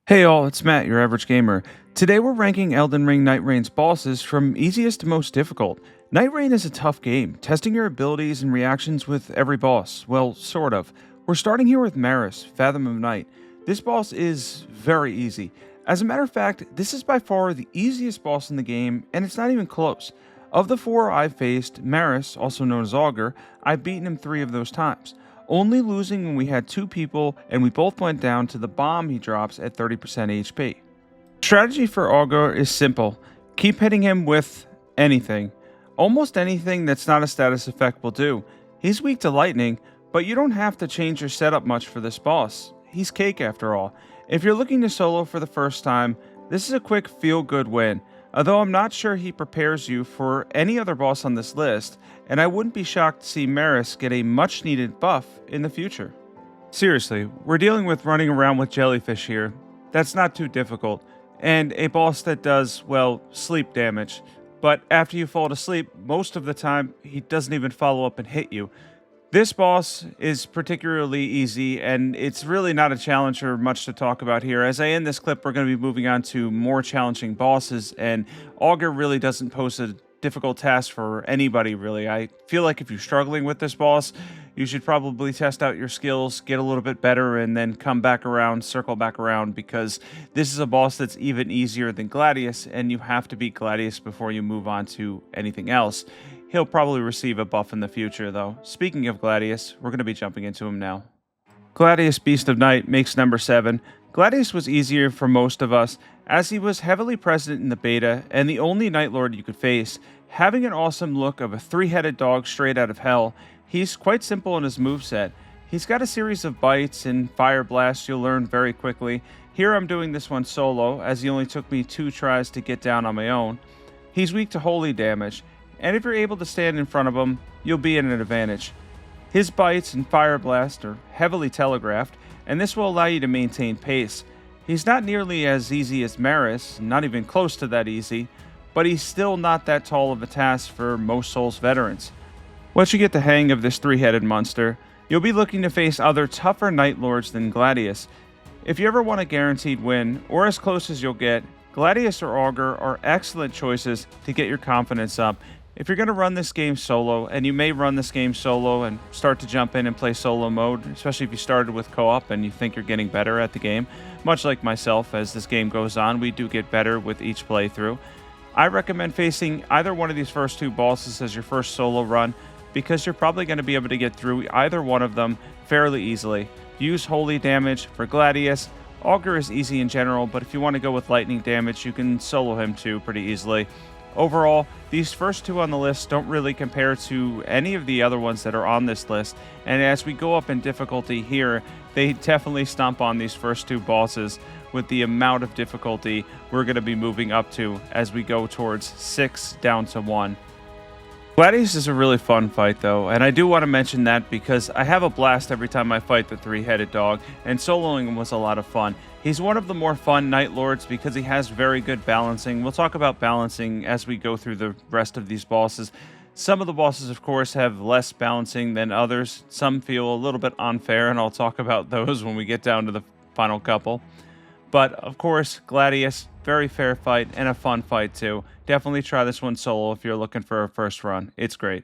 Hey all, it's Matt, your average gamer. Today we're ranking Elden Ring Nightreign's bosses from easiest to most difficult. Nightreign is a tough game, testing your abilities and reactions with every boss. Well, sort of. We're starting here with Maris, Fathom of Night. This boss is very easy. As a matter of fact, this is by far the easiest boss in the game, and it's not even close. Of the four I've faced, Maris, also known as Augur, I've beaten him 3 of those times, only losing when we had 2 people and we both went down to the bomb he drops at 30% HP. Strategy for Augur is simple. Keep hitting him with anything. Almost anything that's not a status effect will do. He's weak to lightning, but you don't have to change your setup much for this boss. He's cake after all. If you're looking to solo for the first time, this is a quick feel-good win. Although I'm not sure he prepares you for any other boss on this list, and I wouldn't be shocked to see Maris get a much needed buff in the future. Seriously, we're dealing with running around with jellyfish here. That's not too difficult, and a boss that does, well, sleep damage. But after you fall to sleep, most of the time, he doesn't even follow up and hit you. This boss is particularly easy, and it's really not a challenge or much to talk about here. As I end this clip, we're going to be moving on to more challenging bosses, and Augur really doesn't pose a difficult task for anybody, really. I feel like if you're struggling with this boss, you should probably test out your skills, get a little bit better, and then come back around, circle back around, because this is a boss that's even easier than Gladius, and you have to beat Gladius before you move on to anything else. He'll probably receive a buff in the future, though. Speaking of Gladius, we're going to be jumping into him now. Gladius Beast of Night makes number 7. Gladius was easier for most of us, as he was heavily present in the beta and the only Nightlord you could face. Having an awesome look of a 3-headed dog straight out of hell, he's quite simple in his moveset. He's got a series of bites and fire blasts you'll learn very quickly. Here I'm doing this one solo, as he only took me 2 tries to get down on my own. He's weak to holy damage, and if you're able to stand in front of him, you'll be at an advantage. His bites and fire blast are heavily telegraphed, and this will allow you to maintain pace. He's not nearly as easy as Maris, not even close to that easy, but he's still not that tall of a task for most Souls veterans. Once you get the hang of this 3-headed monster, you'll be looking to face other tougher Nightlords than Gladius. If you ever want a guaranteed win, or as close as you'll get, Gladius or Augur are excellent choices to get your confidence up. If you're going to run this game solo, and you may run this game solo and start to jump in and play solo mode, especially if you started with co-op and you think you're getting better at the game, much like myself, as this game goes on, we do get better with each playthrough. I recommend facing either one of these first 2 bosses as your first solo run, because you're probably going to be able to get through either one of them fairly easily. Use holy damage for Gladius. Augur is easy in general, but if you want to go with lightning damage, you can solo him too pretty easily. Overall, these first 2 on the list don't really compare to any of the other ones that are on this list, and as we go up in difficulty here, they definitely stomp on these first 2 bosses with the amount of difficulty we're going to be moving up to as we go towards 6 down to 1. Gladius is a really fun fight though, and I do want to mention that because I have a blast every time I fight the 3-headed dog, and soloing him was a lot of fun. He's one of the more fun Nightlords because he has very good balancing. We'll talk about balancing as we go through the rest of these bosses. Some of the bosses, of course, have less balancing than others. Some feel a little bit unfair, and I'll talk about those when we get down to the final couple. But, of course, Gladius, very fair fight and a fun fight too. Definitely try this one solo if you're looking for a first run. It's great.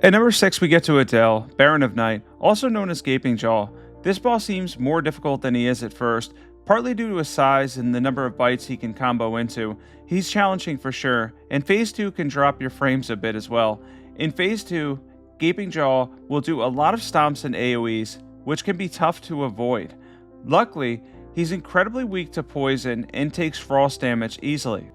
At number 6, we get to Adele, Baron of Night, also known as Gaping Jaw. This boss seems more difficult than he is at first, partly due to his size and the number of bites he can combo into. He's challenging for sure, and Phase 2 can drop your frames a bit as well. In Phase 2, Gaping Jaw will do a lot of stomps and AoEs, which can be tough to avoid. Luckily, he's incredibly weak to poison and takes frost damage easily.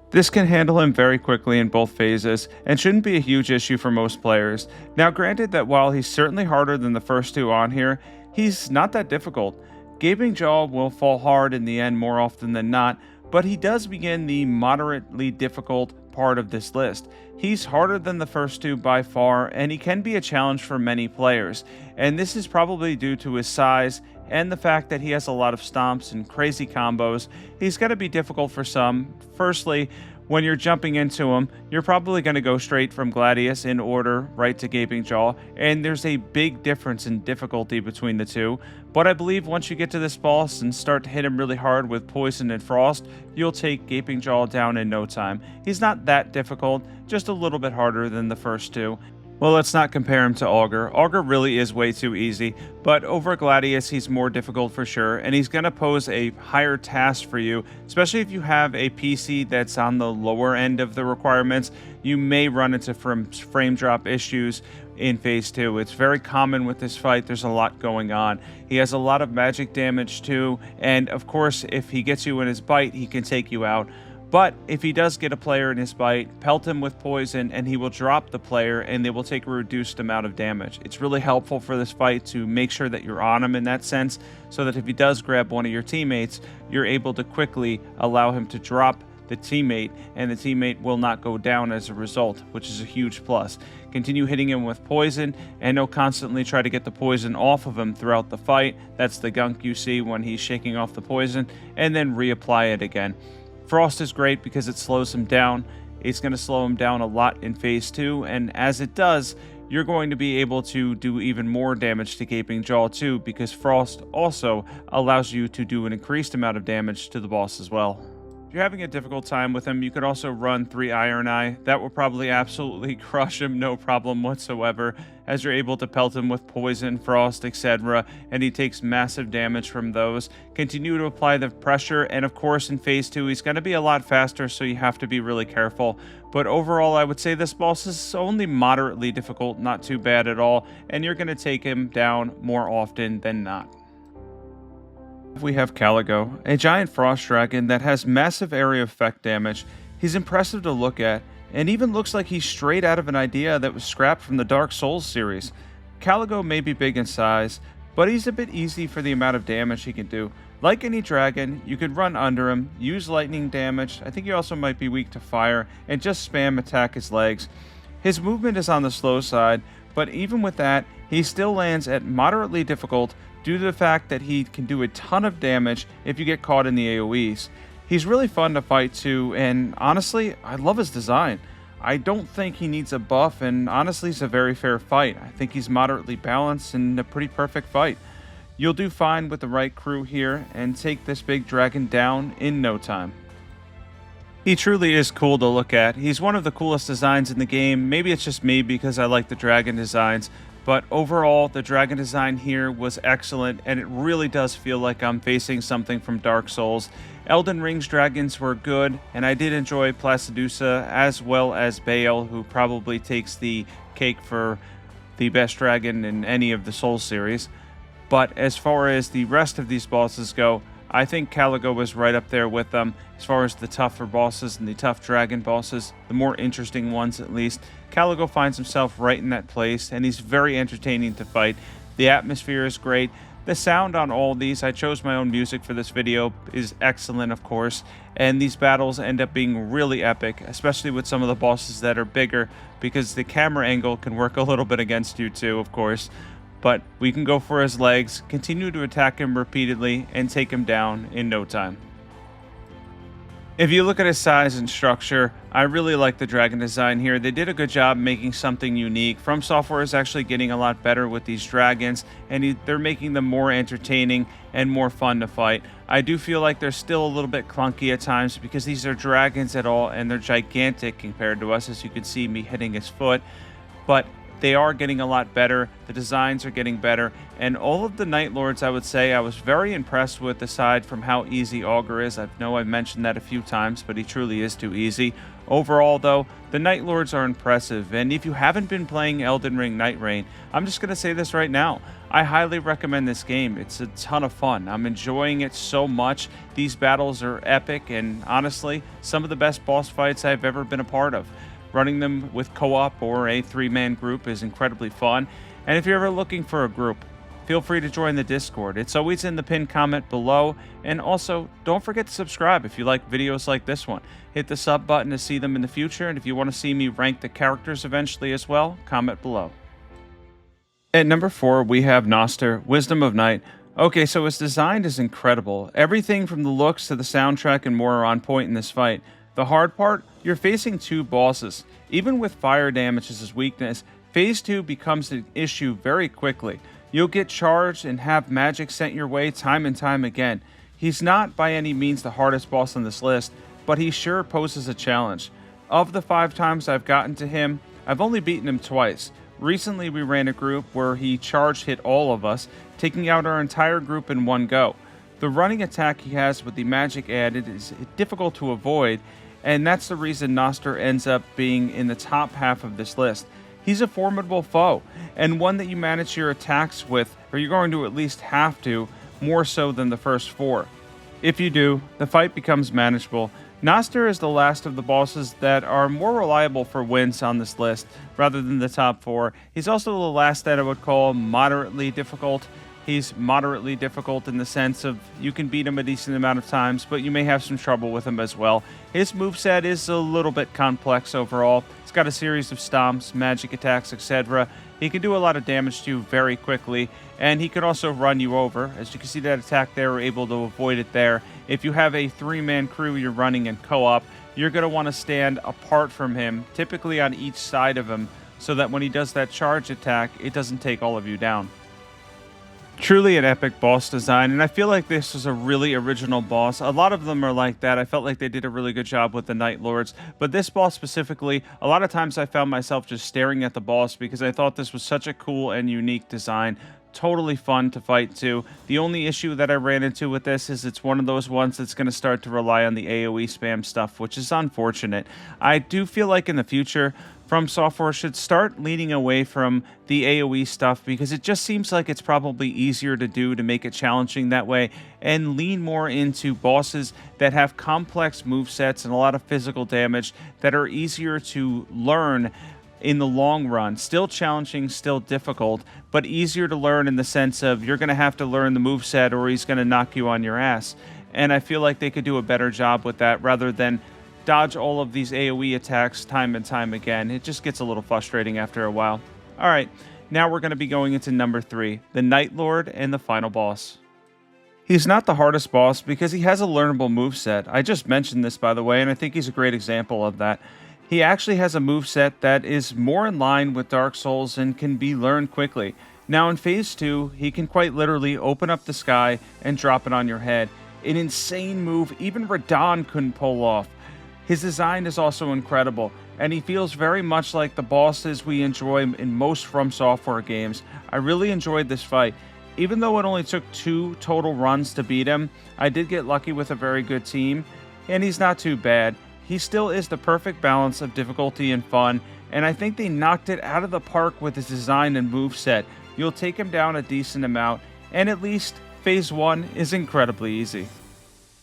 This can handle him very quickly in both phases, and shouldn't be a huge issue for most players. Now granted that while he's certainly harder than the first 2 on here, he's not that difficult. Gaping Jaw will fall hard in the end more often than not, but he does begin the moderately difficult part of this list. He's harder than the first 2 by far, and he can be a challenge for many players, and this is probably due to his size and the fact that he has a lot of stomps and crazy combos. He's going to be difficult for some. Firstly, When you're jumping into him, you're probably going to go straight from Gladius in order right to Gaping Jaw, and there's a big difference in difficulty between the two. But I believe once you get to this boss and start to hit him really hard with Poison and Frost, you'll take Gaping Jaw down in no time. He's not that difficult, just a little bit harder than the first two. Well, let's not compare him to Augur. Augur really is way too easy, but over Gladius, he's more difficult for sure, and he's going to pose a higher task for you, especially if you have a PC that's on the lower end of the requirements. You may run into frame drop issues in Phase 2. It's very common with this fight. There's a lot going on. He has a lot of magic damage too, and of course, if he gets you in his bite, he can take you out. But if he does get a player in his bite, pelt him with poison and he will drop the player and they will take a reduced amount of damage. It's really helpful for this fight to make sure that you're on him in that sense, so that if he does grab one of your teammates, you're able to quickly allow him to drop the teammate and the teammate will not go down as a result, which is a huge plus. Continue hitting him with poison and he'll constantly try to get the poison off of him throughout the fight. That's the gunk you see when he's shaking off the poison, and then reapply it again. Frost is great because it slows him down. It's going to slow him down a lot in Phase 2, and as it does, you're going to be able to do even more damage to Gaping Jaw too, because Frost also allows you to do an increased amount of damage to the boss as well. If you're having a difficult time with him, you could also run 3 Iron Eye. That will probably absolutely crush him, no problem whatsoever, as you're able to pelt him with poison, frost, etc., and he takes massive damage from those. Continue to apply the pressure, and of course in Phase 2 he's going to be a lot faster, so you have to be really careful. But overall, I would say this boss is only moderately difficult, not too bad at all, and you're going to take him down more often than not. We have Caligo, a giant frost dragon that has massive area effect damage. He's impressive to look at, and even looks like he's straight out of an idea that was scrapped from the Dark Souls series. Caligo may be big in size, but he's a bit easy for the amount of damage he can do. Like any dragon, you could run under him, use lightning damage, I think he also might be weak to fire, and just spam attack his legs. His movement is on the slow side, but even with that, he still lands at moderately difficult due to the fact that he can do a ton of damage if you get caught in the AoEs. He's really fun to fight too, and honestly, I love his design. I don't think he needs a buff, and honestly, it's a very fair fight. I think he's moderately balanced and a pretty perfect fight. You'll do fine with the right crew here and take this big dragon down in no time. He truly is cool to look at. He's one of the coolest designs in the game. Maybe it's just me because I like the dragon designs, but overall, the dragon design here was excellent, and it really does feel like I'm facing something from Dark Souls. Elden Ring's dragons were good, and I did enjoy Placidusa as well as Baal, who probably takes the cake for the best dragon in any of the Souls series. But as far as the rest of these bosses go, I think Caligo was right up there with them as far as the tougher bosses and the tough dragon bosses, the more interesting ones at least. Caligo finds himself right in that place, and he's very entertaining to fight. The atmosphere is great. The sound on all these, I chose my own music for this video, is excellent of course, and these battles end up being really epic, especially with some of the bosses that are bigger, because the camera angle can work a little bit against you too, of course. But we can go for his legs, continue to attack him repeatedly, and take him down in no time. If you look at his size and structure, I really like the dragon design here. They did a good job making something unique. From Software is actually getting a lot better with these dragons, and they're making them more entertaining and more fun to fight. I do feel like they're still a little bit clunky at times because these are dragons at all, and they're gigantic compared to us, as you can see me hitting his foot. But they are getting a lot better, the designs are getting better, and all of the Nightlords, I would say, I was very impressed with, aside from how easy Augur is. I know I've mentioned that a few times, but he truly is too easy. Overall, though, the Nightlords are impressive, and if you haven't been playing Elden Ring Nightreign, I'm just going to say this right now. I highly recommend this game. It's a ton of fun. I'm enjoying it so much. These battles are epic, and honestly, some of the best boss fights I've ever been a part of. Running them with co-op or a 3-man group is incredibly fun. And if you're ever looking for a group, feel free to join the Discord. It's always in the pinned comment below. And also, don't forget to subscribe if you like videos like this one. Hit the sub button to see them in the future. And if you want to see me rank the characters eventually as well, comment below. At number 4, we have Noster, Wisdom of Night. Okay, so his design is incredible. Everything from the looks to the soundtrack and more are on point in this fight. The hard part? You're facing two bosses. Even with fire damage as his weakness, Phase 2 becomes an issue very quickly. You'll get charged and have magic sent your way time and time again. He's not by any means the hardest boss on this list, but he sure poses a challenge. Of the 5 times I've gotten to him, I've only beaten him twice. Recently we ran a group where he charge hit all of us, taking out our entire group in one go. The running attack he has with the magic added is difficult to avoid, and that's the reason Noster ends up being in the top half of this list. He's a formidable foe, and one that you manage your attacks with, or you're going to at least have to, more so than the first 4. If you do, the fight becomes manageable. Noster is the last of the bosses that are more reliable for wins on this list, rather than the top 4. He's also the last that I would call moderately difficult. He's moderately difficult in the sense of you can beat him a decent amount of times, but you may have some trouble with him as well. His moveset is a little bit complex overall. It's got a series of stomps, magic attacks, etc. He can do a lot of damage to you very quickly, and he can also run you over. As you can see that attack there, we're able to avoid it there. If you have a 3-man crew you're running in co-op, you're going to want to stand apart from him, typically on each side of him, so that when he does that charge attack, it doesn't take all of you down. Truly an epic boss design, and I feel like this was a really original boss. A lot of them are like that. I felt like they did a really good job with the Nightlords, but this boss specifically, a lot of times I found myself just staring at the boss because I thought this was such a cool and unique design. Totally fun to fight too. The only issue that I ran into with this is it's one of those ones that's going to start to rely on the AoE spam stuff, which is unfortunate. I do feel like in the future, From Software should start leaning away from the AoE stuff because it just seems like it's probably easier to do to make it challenging that way, and lean more into bosses that have complex movesets and a lot of physical damage that are easier to learn in the long run. Still challenging, still difficult, but easier to learn in the sense of you're going to have to learn the moveset or he's going to knock you on your ass. And I feel like they could do a better job with that rather than dodge all of these AoE attacks time and time again. It just gets a little frustrating after a while. Alright, now we're going to be going into number 3, the Nightlord and the final boss. He's not the hardest boss because he has a learnable moveset. I just mentioned this, by the way, and I think he's a great example of that. He actually has a moveset that is more in line with Dark Souls and can be learned quickly. Now in Phase 2, he can quite literally open up the sky and drop it on your head. An insane move even Radahn couldn't pull off. His design is also incredible, and he feels very much like the bosses we enjoy in most From Software games. I really enjoyed this fight. Even though it only took 2 total runs to beat him, I did get lucky with a very good team, and he's not too bad. He still is the perfect balance of difficulty and fun, and I think they knocked it out of the park with his design and moveset. You'll take him down a decent amount, and at least Phase 1 is incredibly easy.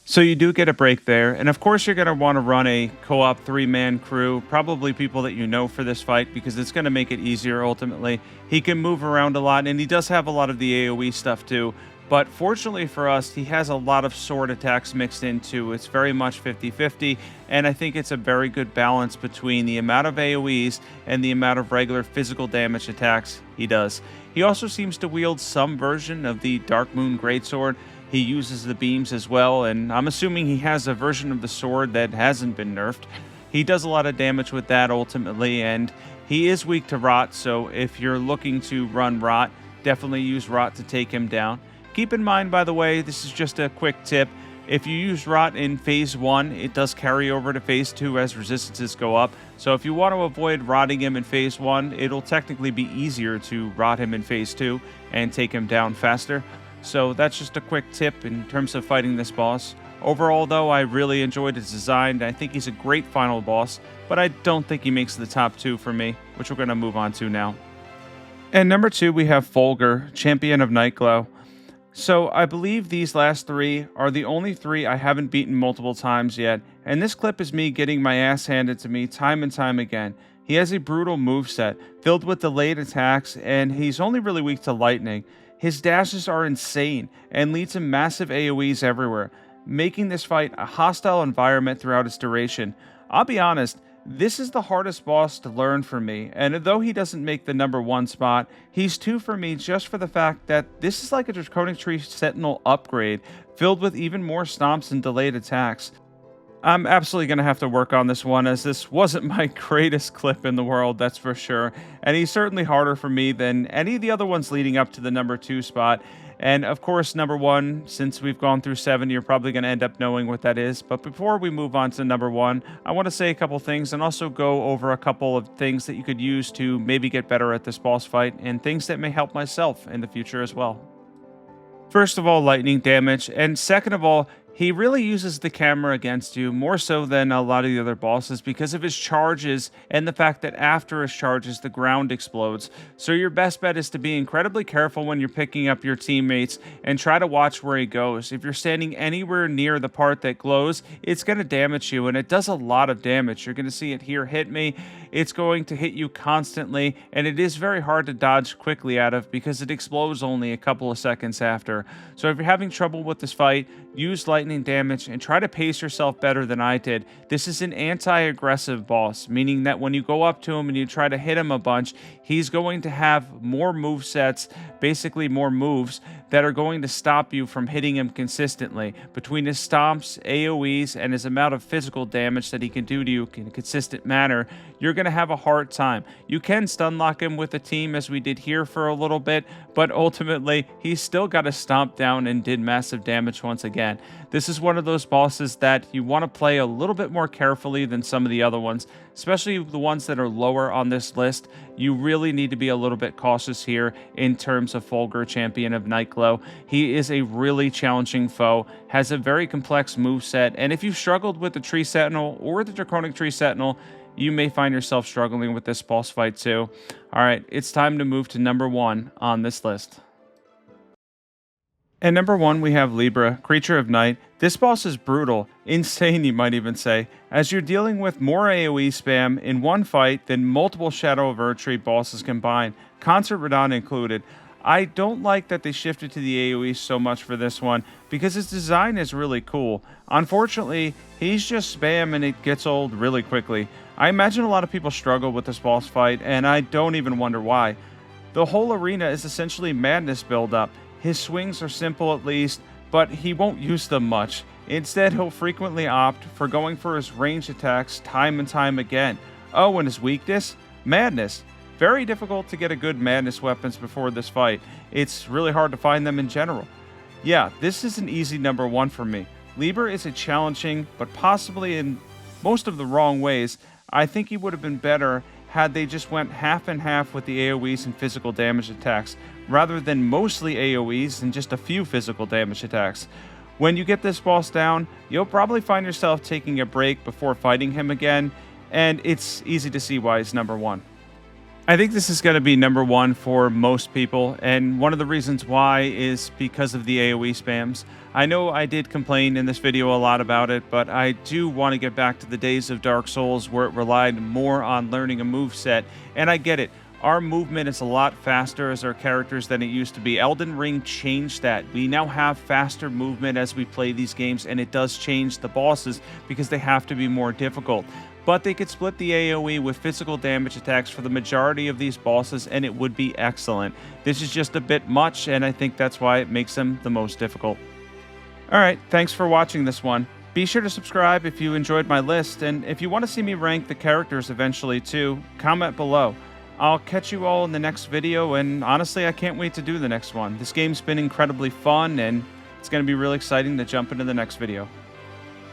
So you do get a break there, and of course you're going to want to run a co-op 3-man crew, probably people that you know for this fight, because it's going to make it easier ultimately. He can move around a lot, and he does have a lot of the AoE stuff too, but fortunately for us, he has a lot of sword attacks mixed into. It's very much 50-50, and I think it's a very good balance between the amount of AoEs and the amount of regular physical damage attacks he does. He also seems to wield some version of the Dark Moon Greatsword. He uses the beams as well, and I'm assuming he has a version of the sword that hasn't been nerfed. He does a lot of damage with that ultimately, and he is weak to rot, so if you're looking to run rot, definitely use rot to take him down. Keep in mind, by the way, this is just a quick tip. If you use rot in Phase 1, it does carry over to Phase 2 as resistances go up. So if you want to avoid rotting him in Phase 1, it'll technically be easier to rot him in Phase 2 and take him down faster. So that's just a quick tip in terms of fighting this boss. Overall, though, I really enjoyed his design. I think he's a great final boss, but I don't think he makes the top 2 for me, which we're going to move on to now. And number 2, we have Fulgur, Champion of Nightglow. So I believe these last 3 are the only 3 I haven't beaten multiple times yet, and this clip is me getting my ass handed to me time and time again. He has a brutal moveset, filled with delayed attacks, and he's only really weak to lightning. His dashes are insane, and lead to massive AoEs everywhere, making this fight a hostile environment throughout its duration. I'll be honest, this is the hardest boss to learn for me, and though he doesn't make the number 1 spot, he's 2 for me just for the fact that this is like a Draconic Tree Sentinel upgrade, filled with even more stomps and delayed attacks. I'm absolutely going to have to work on this one, as this wasn't my greatest clip in the world, that's for sure. And he's certainly harder for me than any of the other ones leading up to the number 2 spot. And of course, number 1, since we've gone through 7, you're probably going to end up knowing what that is. But before we move on to number 1, I want to say a couple things and also go over a couple of things that you could use to maybe get better at this boss fight and things that may help myself in the future as well. First of all, lightning damage, and second of all, he really uses the camera against you more so than a lot of the other bosses because of his charges and the fact that after his charges, the ground explodes. So your best bet is to be incredibly careful when you're picking up your teammates and try to watch where he goes. If you're standing anywhere near the part that glows, it's going to damage you, and it does a lot of damage. You're going to see it here hit me. It's going to hit you constantly, and it is very hard to dodge quickly out of because it explodes only a couple of seconds after. So if you're having trouble with this fight, use lightning damage and try to pace yourself better than I did. This is an anti-aggressive boss, meaning that when you go up to him and you try to hit him a bunch, he's going to have more move sets, basically more moves that are going to stop you from hitting him consistently. Between his stomps, AoEs, and his amount of physical damage that he can do to you in a consistent manner, you're going to have a hard time. You can stun lock him with a team as we did here for a little bit, but ultimately he's still got to stomp down and did massive damage once again. This is one of those bosses that you want to play a little bit more carefully than some of the other ones, especially the ones that are lower on this list. You really need to be a little bit cautious here in terms of Fulgur, Champion of Nightglow. He is a really challenging foe, has a very complex moveset, and if you've struggled with the Tree Sentinel or the Draconic Tree Sentinel, you may find yourself struggling with this boss fight too. Alright, it's time to move to number 1 on this list. At number 1, we have Libra, Creature of Night. This boss is brutal, insane you might even say, as you're dealing with more AoE spam in one fight than multiple Shadow of Erdtree bosses combined, Concert Radon included. I don't like that they shifted to the AoE so much for this one, because its design is really cool. Unfortunately, he's just spam and it gets old really quickly. I imagine a lot of people struggle with this boss fight, and I don't even wonder why. The whole arena is essentially madness build-up. His swings are simple at least, but he won't use them much. Instead, he'll frequently opt for going for his ranged attacks time and time again. Oh, and his weakness? Madness. Very difficult to get a good madness weapons before this fight. It's really hard to find them in general. Yeah, this is an easy number 1 for me. Liber is a challenging, but possibly in most of the wrong ways. I think he would have been better had they just went half and half with the AoEs and physical damage attacks, rather than mostly AoEs and just a few physical damage attacks. When you get this boss down, you'll probably find yourself taking a break before fighting him again, and it's easy to see why he's number 1. I think this is going to be number 1 for most people, and one of the reasons why is because of the AoE spams. I know I did complain in this video a lot about it, but I do want to get back to the days of Dark Souls where it relied more on learning a moveset, and I get it. Our movement is a lot faster as our characters than it used to be. Elden Ring changed that. We now have faster movement as we play these games, and it does change the bosses because they have to be more difficult. But they could split the AoE with physical damage attacks for the majority of these bosses, and it would be excellent. This is just a bit much, and I think that's why it makes them the most difficult. Alright, thanks for watching this one. Be sure to subscribe if you enjoyed my list, and if you want to see me rank the characters eventually too, comment below. I'll catch you all in the next video, and honestly, I can't wait to do the next one. This game's been incredibly fun, and it's going to be really exciting to jump into the next video.